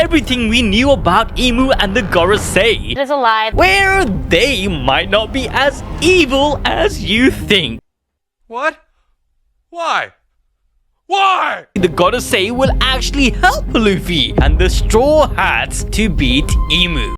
everything we knew about Imu and the Gorosei. It is a lie. Where they might not be as evil as you think. What? Why? Why? The Gorosei will actually help Luffy and the Straw Hats to beat Imu.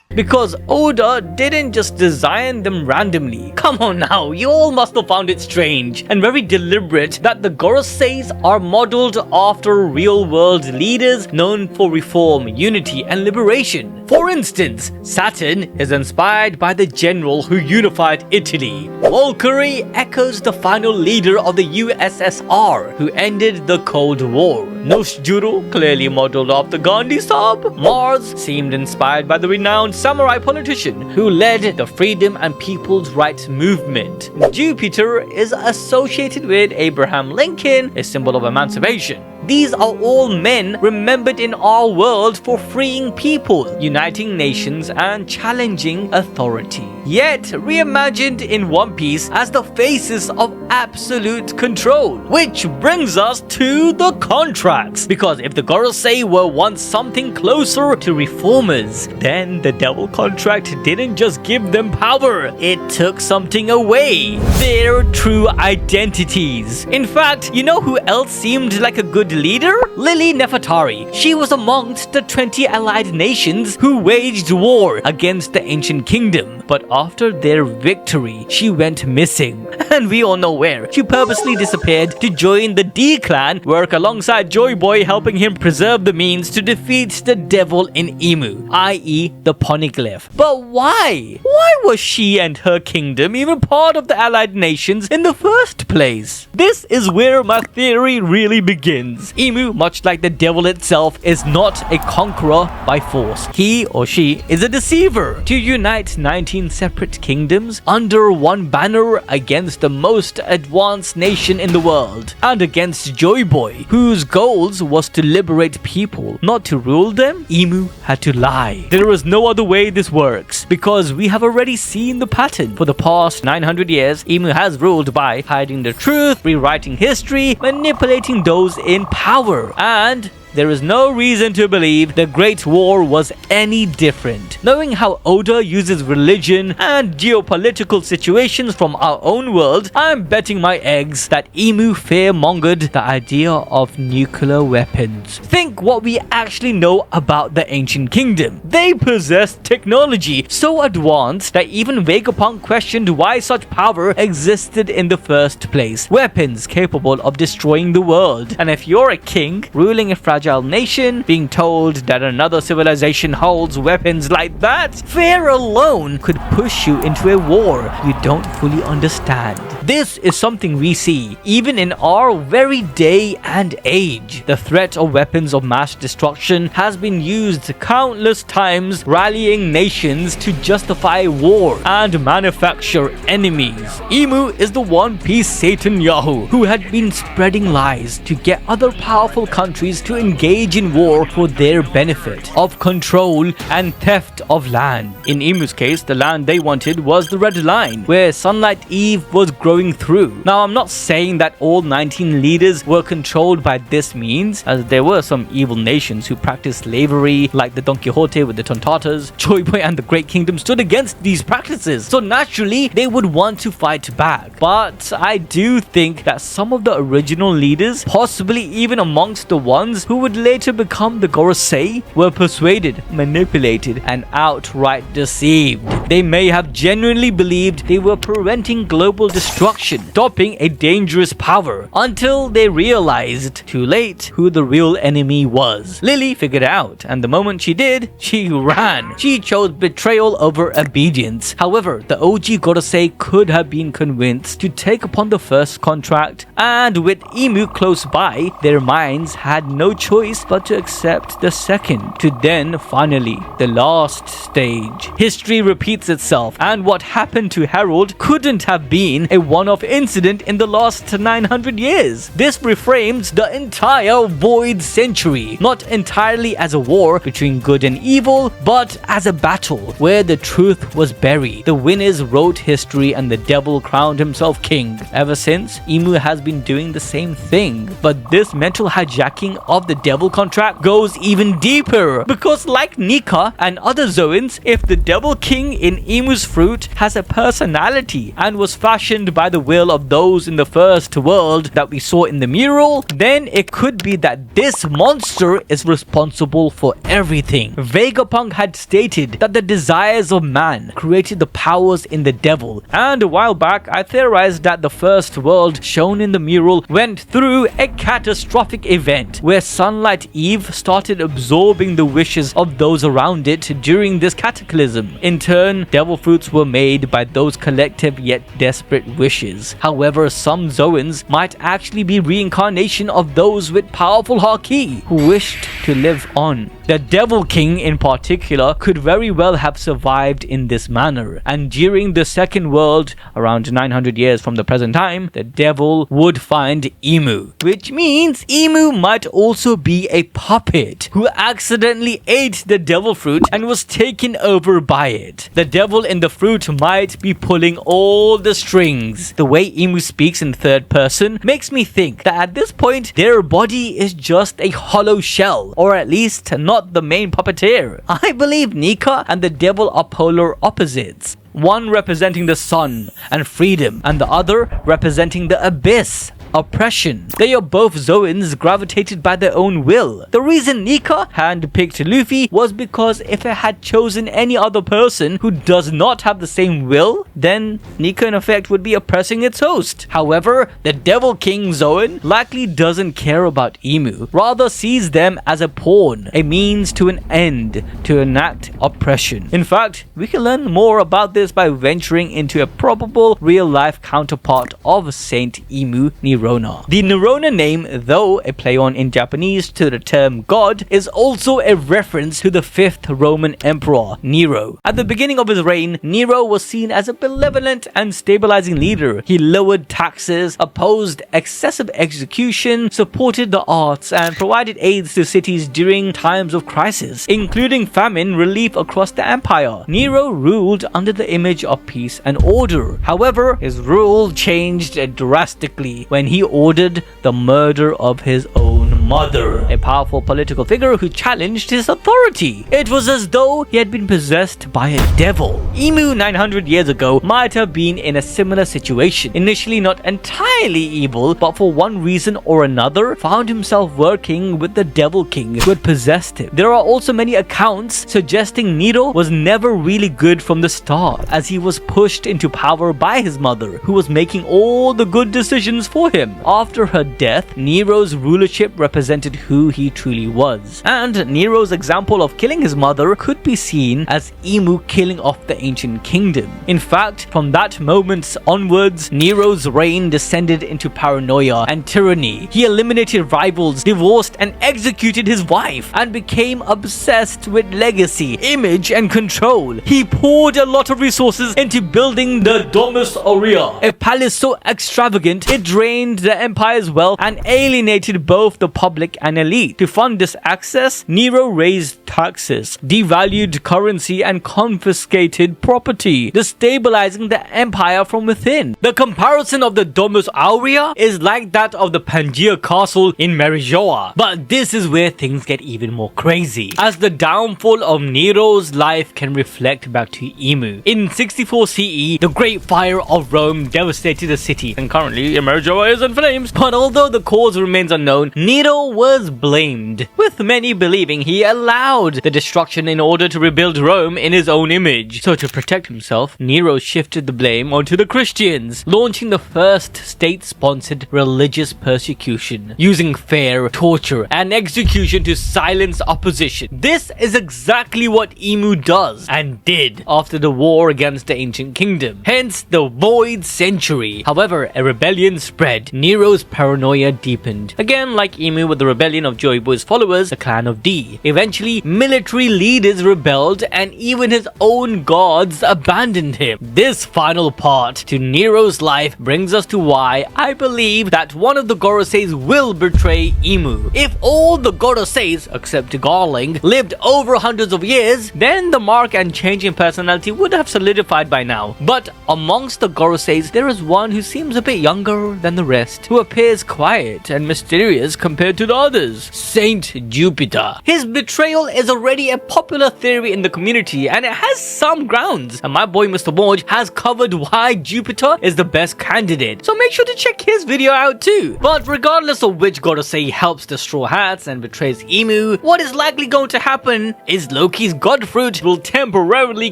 Because Oda didn't just design them randomly. Come on now, you all must have found it strange and very deliberate that the Goroseis are modeled after real-world leaders known for reform, unity, and liberation. For instance, Saturn is inspired by the general who unified Italy. Valkyrie echoes the final leader of the USSR who ended the Cold War. Noshjuro clearly modeled after Gandhi Sahib. Mars seemed inspired by the renowned samurai politician who led the freedom and people's rights movement. Jupiter is associated with Abraham Lincoln, a symbol of emancipation. These are all men remembered in our world for freeing people, uniting nations, and challenging authority. Yet reimagined in One Piece as the faces of absolute control. Which brings us to the contracts. Because if the Gorosei were once something closer to reformers, then the Devil Contract didn't just give them power, it took something away. Their true identities. In fact, you know who else seemed like a good leader? Lily Nefertari. She was amongst the 20 allied nations who waged war against the ancient kingdom. But after their victory, she went missing. And we all know where. She purposely disappeared to join the D-Clan, work alongside Joy Boy, helping him preserve the means to defeat the devil in Imu, i.e. the Poneglyph. But why? Why was she and her kingdom even part of the allied nations in the first place? This is where my theory really begins. Imu, much like the devil itself, is not a conqueror by force. He or she is a deceiver. To unite 19 separate kingdoms under one banner against the most advanced nation in the world, and against Joy Boy, whose goals was to liberate people, not to rule them, Imu had to lie. There is no other way this works, because we have already seen the pattern. For the past 900 years, Imu has ruled by hiding the truth, rewriting history, manipulating those in power, and there is no reason to believe the Great War was any different. Knowing how Oda uses religion and geopolitical situations from our own world, I'm betting my eggs that Imu fear-mongered the idea of nuclear weapons. Think what we actually know about the ancient kingdom. They possessed technology so advanced that even Vegapunk questioned why such power existed in the first place. Weapons capable of destroying the world. And if you're a king ruling a fragile nation, being told that another civilization holds weapons like that, fear alone could push you into a war you don't fully understand. This is something we see even in our very day and age. The threat of weapons of mass destruction has been used countless times, rallying nations to justify war and manufacture enemies. Imu is the One Piece Satan Yahoo who had been spreading lies to get other powerful countries to engage in war for their benefit of control and theft of land. In Imu's case, the land they wanted was the Red Line, where Sunlight Eve was growing through. Now, I'm not saying that all 19 leaders were controlled by this means, as there were some evil nations who practiced slavery, like the Don Quixote with the Tontatas. Joy Boy and the Great Kingdom stood against these practices, so naturally they would want to fight back. But I do think that some of the original leaders, possibly even amongst the ones who would later become the Gorosei, were persuaded, manipulated, and outright deceived. They may have genuinely believed they were preventing global destruction, stopping a dangerous power, until they realized, too late, who the real enemy was. Lily figured it out, and the moment she did, she ran. She chose betrayal over obedience. However, the OG Gorosei could have been convinced to take upon the first contract, and with Imu close by, their minds had no choice but to accept the second, to then finally the last stage. History repeats itself, and what happened to Harold couldn't have been a one-off incident in the last 900 years. This reframes the entire Void Century, not entirely as a war between good and evil, but as a battle where the truth was buried. The winners wrote history and the devil crowned himself king. Ever since, Imu has been doing the same thing, but this mental hijacking of the the Devil Contract goes even deeper, because like Nika and other Zoans, if the Devil King in Imu's fruit has a personality and was fashioned by the will of those in the first world that we saw in the mural, then it could be that this monster is responsible for everything. Vegapunk had stated that the desires of man created the powers in the devil, and a while back I theorized that the first world shown in the mural went through a catastrophic event where Sunlight Eve started absorbing the wishes of those around it during this cataclysm. In turn, devil fruits were made by those collective yet desperate wishes. However, some Zoans might actually be reincarnation of those with powerful Haki who wished to live on. The Devil King in particular could very well have survived in this manner, and during the second world, around 900 years from the present time, the devil would find Imu, which means Imu might also be a puppet who accidentally ate the devil fruit and was taken over by it. The devil in the fruit might be pulling all the strings. The way Imu speaks in third person makes me think that at this point their body is just a hollow shell, or at least not the main puppeteer. I believe Nika and the devil are polar opposites, one representing the sun and freedom, and the other representing the abyss, oppression. They are both Zoans gravitated by their own will. The reason Nika handpicked Luffy was because if it had chosen any other person who does not have the same will, then Nika in effect would be oppressing its host. However, the Devil King Zoan likely doesn't care about Imu, rather sees them as a pawn, a means to an end, to enact oppression. In fact, we can learn more about this by venturing into a probable real-life counterpart of Saint Imu, Nero. The Nerona name, though a play on in Japanese to the term God, is also a reference to the 5th Roman Emperor, Nero. At the beginning of his reign, Nero was seen as a benevolent and stabilizing leader. He lowered taxes, opposed excessive execution, supported the arts, and provided aids to cities during times of crisis, including famine relief across the empire. Nero ruled under the image of peace and order. However, his rule changed drastically when he ordered the murder of his own mother, a powerful political figure who challenged his authority. It was as though he had been possessed by a devil. Imu 900 years ago might have been in a similar situation. Initially not entirely evil, but for one reason or another found himself working with the Devil King who had possessed him. There are also many accounts suggesting Nero was never really good from the start, as he was pushed into power by his mother, who was making all the good decisions for him. After her death, Nero's rulership represented who he truly was, and Nero's example of killing his mother could be seen as Imu killing off the ancient kingdom. In fact, from that moment onwards, Nero's reign descended into paranoia and tyranny. He eliminated rivals, divorced and executed his wife, and became obsessed with legacy, image and control. He poured a lot of resources into building the Domus Aurea, a palace so extravagant it drained the empire's wealth and alienated both the public and elite. To fund this access, Nero raised taxes, devalued currency and confiscated property, destabilizing the empire from within. The comparison of the Domus Aurea is like that of the Pangaea castle in Marijoa, but this is where things get even more crazy, as the downfall of Nero's life can reflect back to Imu. In 64 CE, the Great Fire of Rome devastated the city, and currently Marijoa is in flames. But although the cause remains unknown, Nero was blamed, with many believing he allowed the destruction in order to rebuild Rome in his own image. So to protect himself, Nero shifted the blame onto the Christians, launching the first state-sponsored religious persecution, using fear, torture, and execution to silence opposition. This is exactly what Imu does, and did, after the war against the ancient kingdom, hence the Void Century. However, a rebellion spread. Nero's paranoia deepened. Again, like Imu with the rebellion of Joy Boy's followers, the clan of D. Eventually, military leaders rebelled, and even his own gods abandoned him. This final part to Nero's life brings us to why I believe that one of the Goroseis will betray Imu. If all the Goroseis, except Garling, lived over hundreds of years, then the mark and change in personality would have solidified by now. But amongst the Goroseis, there is one who seems a bit younger than the rest, who appears quiet and mysterious compared compared to the others? Saint Jupiter. His betrayal is already a popular theory in the community and it has some grounds, and my boy Mr. Borge has covered why Jupiter is the best candidate, so make sure to check his video out too. But regardless of which Gorosei helps the Straw Hats and betrays Imu, what is likely going to happen is Loki's God Fruit will temporarily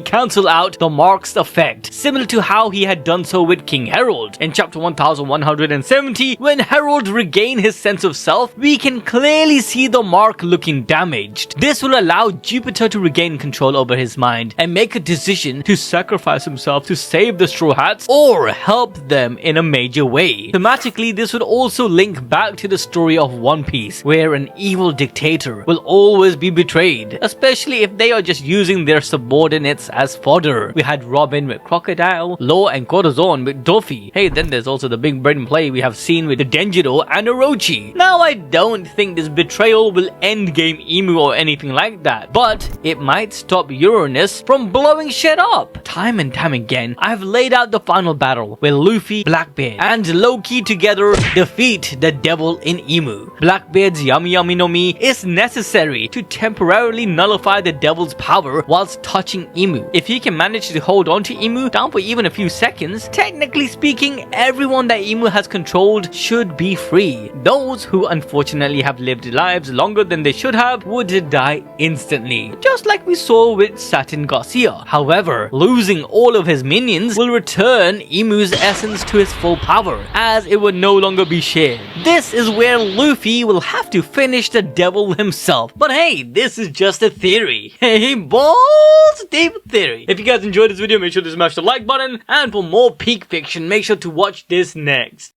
cancel out the mark's effect, similar to how he had done so with King Harold. In chapter 1170, when Harold regained his sense of self, we can clearly see the mark looking damaged. This will allow Jupiter to regain control over his mind and make a decision to sacrifice himself to save the Straw Hats or help them in a major way. Thematically, this would also link back to the story of One Piece, where an evil dictator will always be betrayed, especially if they are just using their subordinates as fodder. We had Robin with Crocodile, Law and Corazon with Doffy. Hey, then there's also the big brain play we have seen with the Denjiro and Orochi. Now, I don't think this betrayal will endgame Imu or anything like that, but it might stop Uranus from blowing shit up. Time and time again, I've laid out the final battle where Luffy, Blackbeard, and Loki together defeat the devil in Imu. Blackbeard's Yami Yami no Mi is necessary to temporarily nullify the devil's power whilst touching Imu. If he can manage to hold on to Imu down for even a few seconds, technically speaking, everyone that Imu has controlled should be free. Those who unfortunately have lived lives longer than they should have would die instantly, just like we saw with Satin Garcia. However, losing all of his minions will return Imu's essence to his full power, as it would no longer be shared. This is where Luffy will have to finish the devil himself. But hey, this is just a theory. Hey, balls deep theory. If you guys enjoyed this video, make sure to smash the like button, and for more peak fiction, make sure to watch this next.